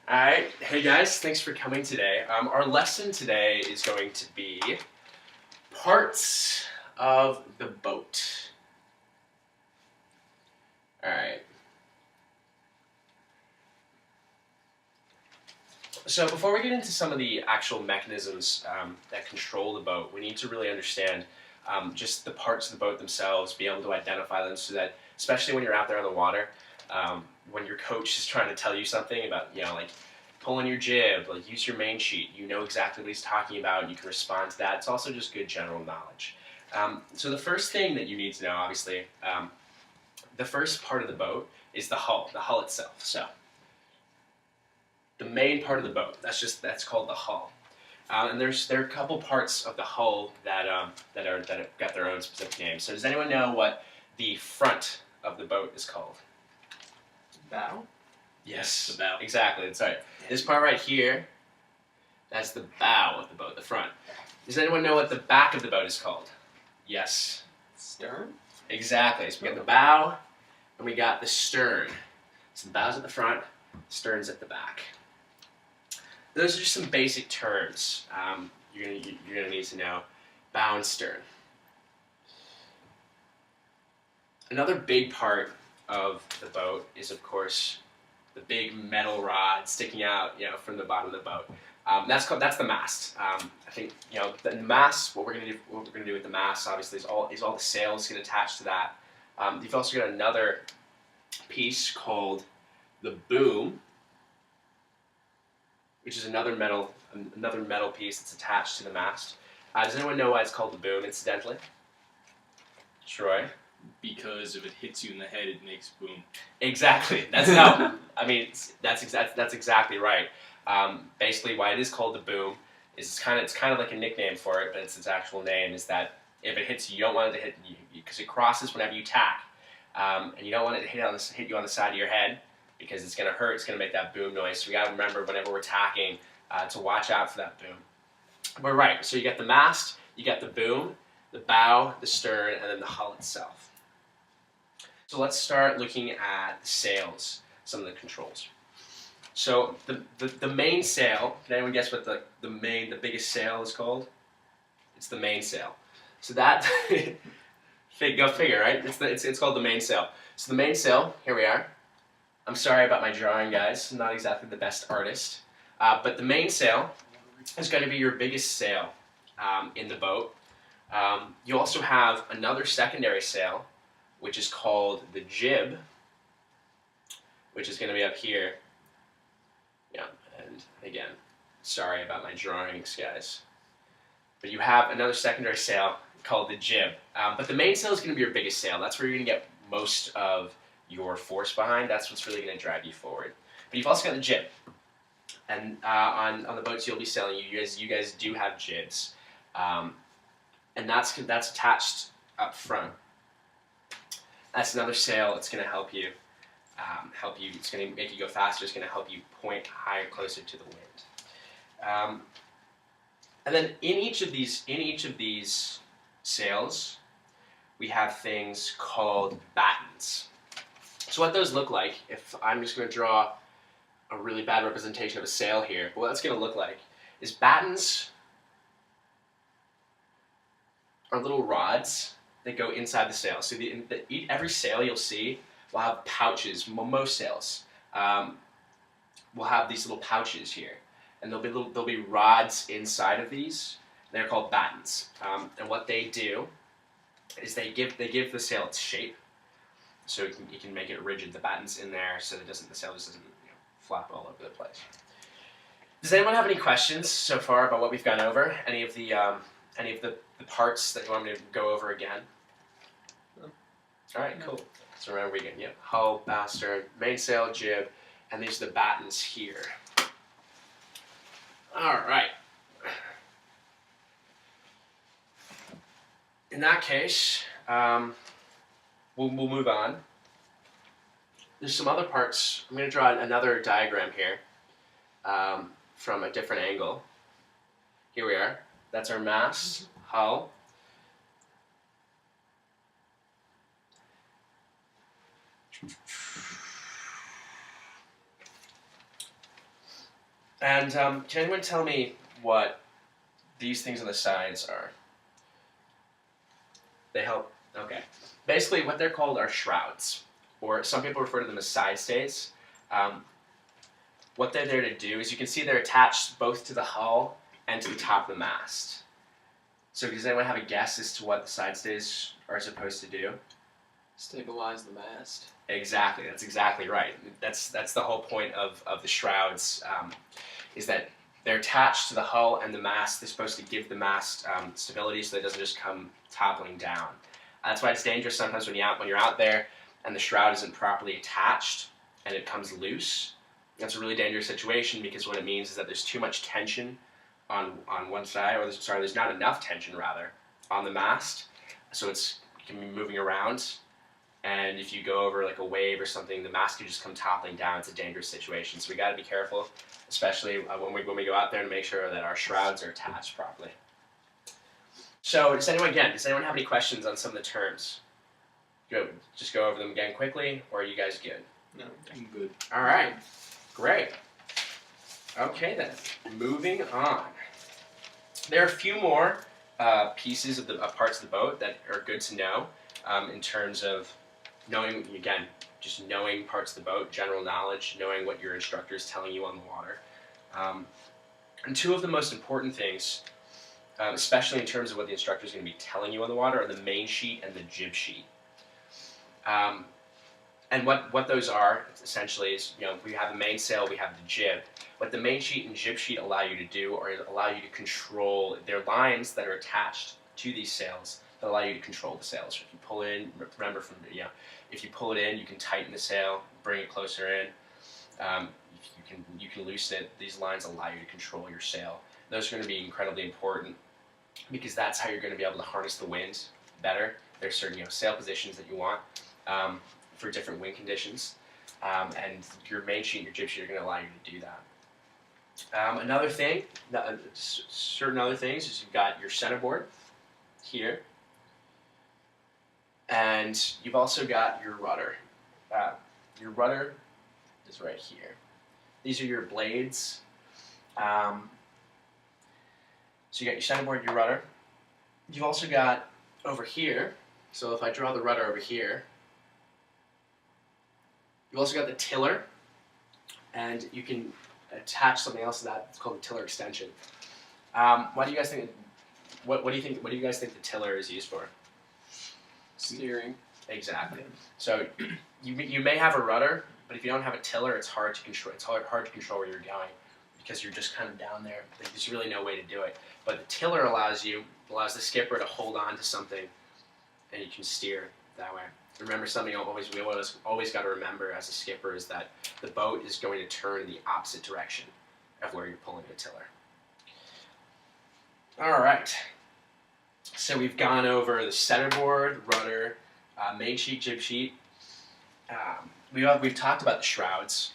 Alright, hey guys, thanks for coming today. Our lesson today is going to be parts of the boat. Alright. So before we get into some of the actual mechanisms that control the boat, we need to really understand just the parts of the boat themselves, be able to identify them so that, especially when you're out there on the water, when your coach is trying to tell you something about, like pulling your jib, like use your main sheet, you know exactly what he's talking about and you can respond to that. It's also just good general knowledge. So the first thing that you need to know, obviously, the first part of the boat is the hull itself. So the main part of the boat, that's called the hull. And there are a couple parts of the hull that have got their own specific names. So does anyone know what the front of the boat is called? Bow? Yes. The bow. Exactly, that's right. This part right here, that's the bow of the boat, the front. Does anyone know what the back of the boat is called? Yes. Stern? Exactly. So we got the bow and we got the stern. So the bow's at the front, stern's at the back. Those are just some basic terms you're gonna need to know. Bow and stern. Another big part of the boat is, of course, the big metal rod sticking out, from the bottom of the boat. That's the mast. I think the mast. What we're gonna do with the mast, obviously, is all the sails get attached to that. You've also got another piece called the boom, which is another metal piece that's attached to the mast. Does anyone know why it's called the boom, incidentally? Troy? Because if it hits you in the head, it makes boom. Exactly. That's how. I mean, that's exactly right. Basically, why it is called the boom is it's kind of like a nickname for it, but it's its actual name. Is that if it hits you, you don't want it to hit you because it crosses whenever you tack, and you don't want it to hit you on the side of your head because it's going to hurt. It's going to make that boom noise. So we got to remember whenever we're tacking to watch out for that boom. We're right. So you got the mast, you got the boom, the bow, the stern, and then the hull itself. So let's start looking at the sails, some of the controls. So the main sail, can anyone guess what the biggest sail is called? It's the mainsail. So that, go figure, right? It's called the mainsail. So the mainsail, here we are. I'm sorry about my drawing, guys. I'm not exactly the best artist. But the mainsail is going to be your biggest sail in the boat. You also have another secondary sail, which is called the jib, which is going to be up here. Yeah, and again, sorry about my drawings, guys. But you have another secondary sail called the jib. But the main sail is going to be your biggest sail. That's where you're going to get most of your force behind. That's what's really going to drive you forward. But you've also got the jib. And on the boats you'll be sailing, you guys do have jibs. And that's attached up front. That's another sail. It's going to help you. It's going to make you go faster. It's going to help you point higher, closer to the wind. And then in each of these sails, we have things called battens. So what those look like, if I'm just going to draw a really bad representation of a sail here, but what that's going to look like is battens are little rods that go inside the sail. So every sail you'll see will have pouches. Most sails will have these little pouches here, and there'll be rods inside of these. They're called battens, and what they do is they give the sail its shape, so you can make it rigid. The battens in there, so that the sail just doesn't flap all over the place. Does anyone have any questions so far about what we've gone over? Any of the parts that you want me to go over again? All right, cool. So remember we get hull, bow, stern, mainsail, jib, and these are the battens here. All right. In that case, we'll move on. There's some other parts. I'm going to draw another diagram here from a different angle. Here we are. That's our mast, hull. And can anyone tell me what these things on the sides are? They help. Okay. Basically, what they're called are shrouds, or some people refer to them as side stays. What they're there to do is you can see they're attached both to the hull and to the top of the mast. So does anyone have a guess as to what the side stays are supposed to do? Stabilize the mast. Exactly. That's exactly right. That's the whole point of the shrouds, is that they're attached to the hull and the mast. They're supposed to give the mast stability so that it doesn't just come toppling down. That's why it's dangerous sometimes when you're out there and the shroud isn't properly attached and it comes loose. That's a really dangerous situation because what it means is that there's too much tension on one side, or there's not enough tension rather on the mast, so it can be moving around. And if you go over like a wave or something, the mast can just come toppling down. It's a dangerous situation, so we got to be careful, especially when we go out there, to make sure that our shrouds are attached properly. So does anyone have any questions on some of the terms? Just go over them again quickly, or are you guys good? No, I'm good. All right, great. Okay then, moving on. There are a few more pieces of parts of the boat that are good to know in terms of knowing, again, just knowing parts of the boat, general knowledge, knowing what your instructor is telling you on the water. And two of the most important things, especially in terms of what the instructor is going to be telling you on the water, are the main sheet and the jib sheet. And what those are, essentially, is, we have the mainsail, we have the jib. What the main sheet and jib sheet allow you to do, or allow you to control, they're lines that are attached to these sails that allow you to control the sails. If you pull in, remember if you pull it in, you can tighten the sail, bring it closer in. You can loosen it. These lines allow you to control your sail. Those are going to be incredibly important because that's how you're going to be able to harness the wind better. There's certain sail positions that you want for different wind conditions, and your main sheet and your jib sheet are going to allow you to do that. Another thing, certain other things, is you've got your centerboard here, and you've also got your rudder. Your rudder is right here. These are your blades. So you got your centerboard, your rudder. You've also got over here, so if I draw the rudder over here, you've also got the tiller, and you can attach something else to that. It's called the tiller extension. Why do you guys think? What do you think? What do you guys think the tiller is used for? Steering. Exactly. So you may have a rudder, but if you don't have a tiller, it's hard to control. It's hard to control where you're going because you're just kind of down there. There's really no way to do it. But the tiller allows the skipper to hold on to something, and you can steer that way. Remember something we always got to remember as a skipper is that the boat is going to turn in the opposite direction of where you're pulling the tiller. All right. So we've gone over the centerboard, rudder, main sheet, jib sheet. We've talked about the shrouds.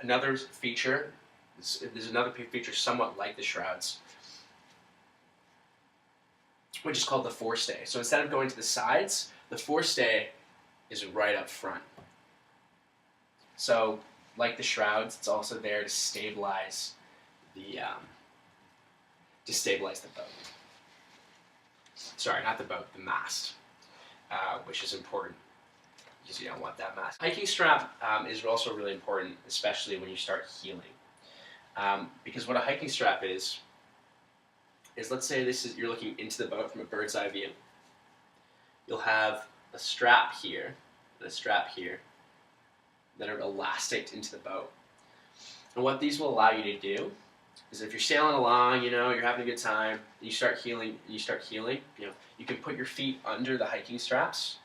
Another feature, there's another feature somewhat like the shrouds, which is called the forestay. So instead of going to the sides, the forestay is right up front. So, like the shrouds, it's also there to stabilize the boat. Sorry, not the boat, the mast, which is important because you don't want that mast. Hiking strap is also really important, especially when you start heeling, because what a hiking strap is let's say you're looking into the boat from a bird's eye view. You'll have a strap here and a strap here that are elastic into the boat. And what these will allow you to do is if you're sailing along, you're having a good time, and you start heeling, you can put your feet under the hiking straps,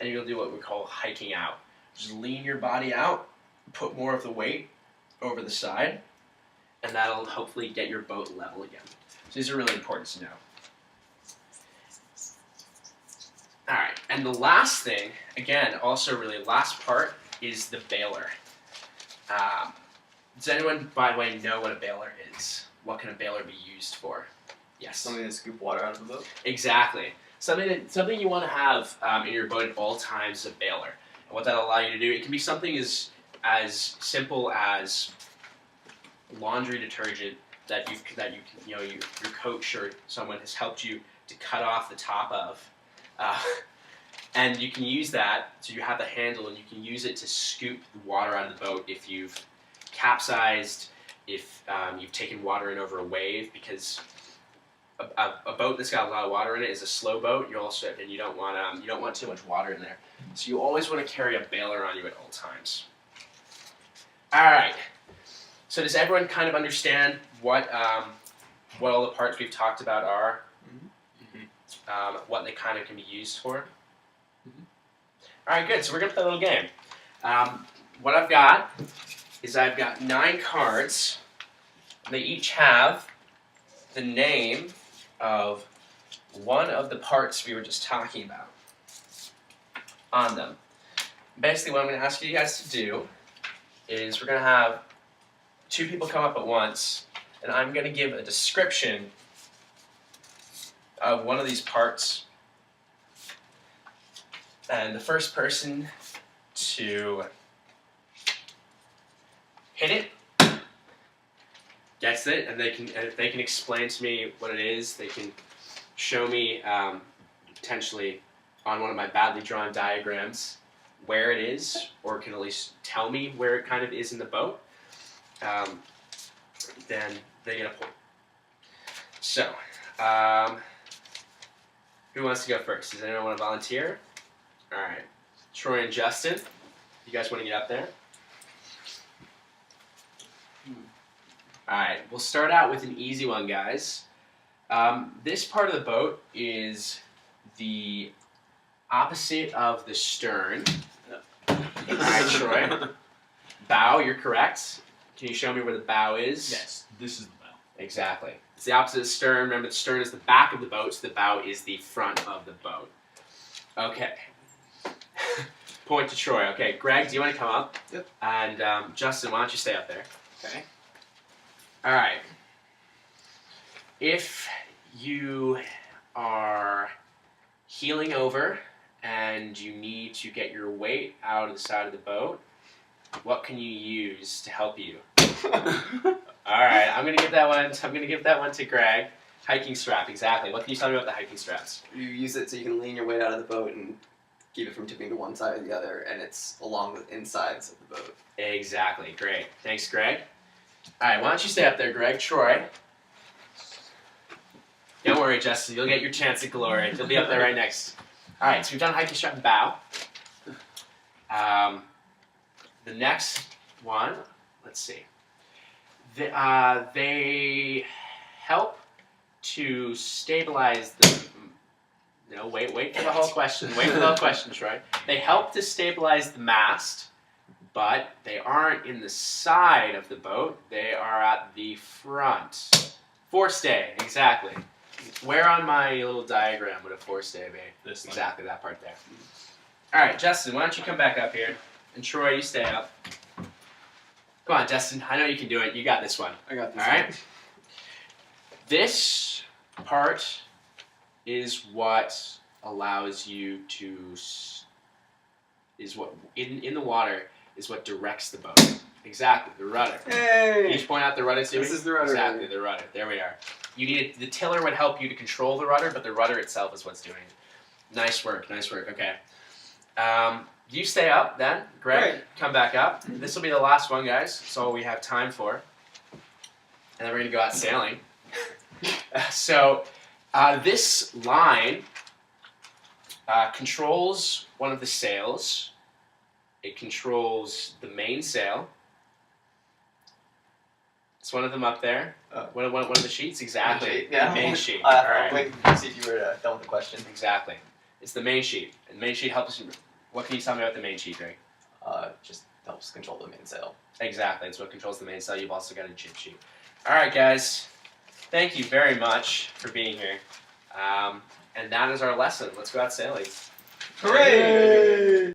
and you'll do what we call hiking out. Just lean your body out, put more of the weight over the side, and that'll hopefully get your boat level again. So these are really important to know. All right, and the last thing, again, also really last part, is the bailer. Does anyone, by the way, know what a bailer is? What can a bailer be used for? Yes. Something to scoop water out of the boat. Exactly. Something you want to have in your boat at all times is a bailer. And what that'll allow you to do, it can be something as simple as laundry detergent that your coach or someone has helped you to cut off the top of, and you can use that. So you have the handle, and you can use it to scoop the water out of the boat if you've capsized, if you've taken water in over a wave, because a boat that's got a lot of water in it is a slow boat. You don't want too much water in there. So you always want to carry a bailer on you at all times. All right. So does everyone kind of understand what all the parts we've talked about are? What they kind of can be used for? All right, good. So we're gonna play a little game. What I've got is 9 cards. They each have the name of one of the parts we were just talking about on them. Basically, what I'm going to ask you guys to do is we're going to have 2 people come up at once, and I'm going to give a description of one of these parts. And the first person to hit it gets it, and if they can explain to me what it is, they can show me potentially on one of my badly drawn diagrams where it is, or can at least tell me where it kind of is in the boat. Then they get a point. So, who wants to go first? Does anyone want to volunteer? All right, Troy and Justin, you guys want to get up there? Alright, we'll start out with an easy one, guys. This part of the boat is the opposite of the stern. Alright, Troy. Bow, you're correct. Can you show me where the bow is? Yes, this is the bow. Exactly. It's the opposite of the stern. Remember, the stern is the back of the boat, so the bow is the front of the boat. Okay. Point to Troy. Okay, Greg, do you want to come up? Yep. And Justin, why don't you stay up there? Okay. All right. If you are heeling over and you need to get your weight out of the side of the boat, what can you use to help you? All right, I'm gonna give that one to Greg. Hiking strap, exactly. What can you tell me about the hiking straps? You use it so you can lean your weight out of the boat and keep it from tipping to one side or the other, and it's along the insides of the boat. Exactly. Great. Thanks, Greg. All right, why don't you stay up there, Greg? Troy. Don't worry, Justin. You'll get your chance at glory. You'll be up there right next. All right, so we've done hiking strap and bow. The next one, let's see. They help to stabilize the... No, wait for the whole question. Wait for the whole question, Troy. They help to stabilize the mast, but they aren't in the side of the boat. They are at the front. Forestay, exactly. Where on my little diagram would a forestay be? This Exactly, that part there. All right, Justin, why don't you come back up here? And Troy, you stay up. Come on, Justin. I know you can do it. You got this one. I got this. All right? This part is what allows you to... is what, in the water, is what directs the boat. Exactly, the rudder. Hey! Can you just point out the rudder to me? This is the rudder. Exactly, the rudder. There we are. You need the tiller would help you to control the rudder, but the rudder itself is what's doing it. Nice work, nice work. Okay. You stay up then. Greg, come back up. This will be the last one, guys. That's all we have time for. And then we're going to go out sailing. This line controls one of the sails. It controls the mainsail. It's one of them up there. One of the sheets, exactly. Yeah. The main sheet. I'll All right. wait to see if you were done with the question. Exactly. It's the main sheet. And the main sheet helps you. What can you tell me about the main sheet, Greg? Just helps control the mainsail. Exactly. It's what controls the mainsail. You've also got a jib sheet. All right, guys. Thank you very much for being here. And that is our lesson. Let's go out sailing. Hooray!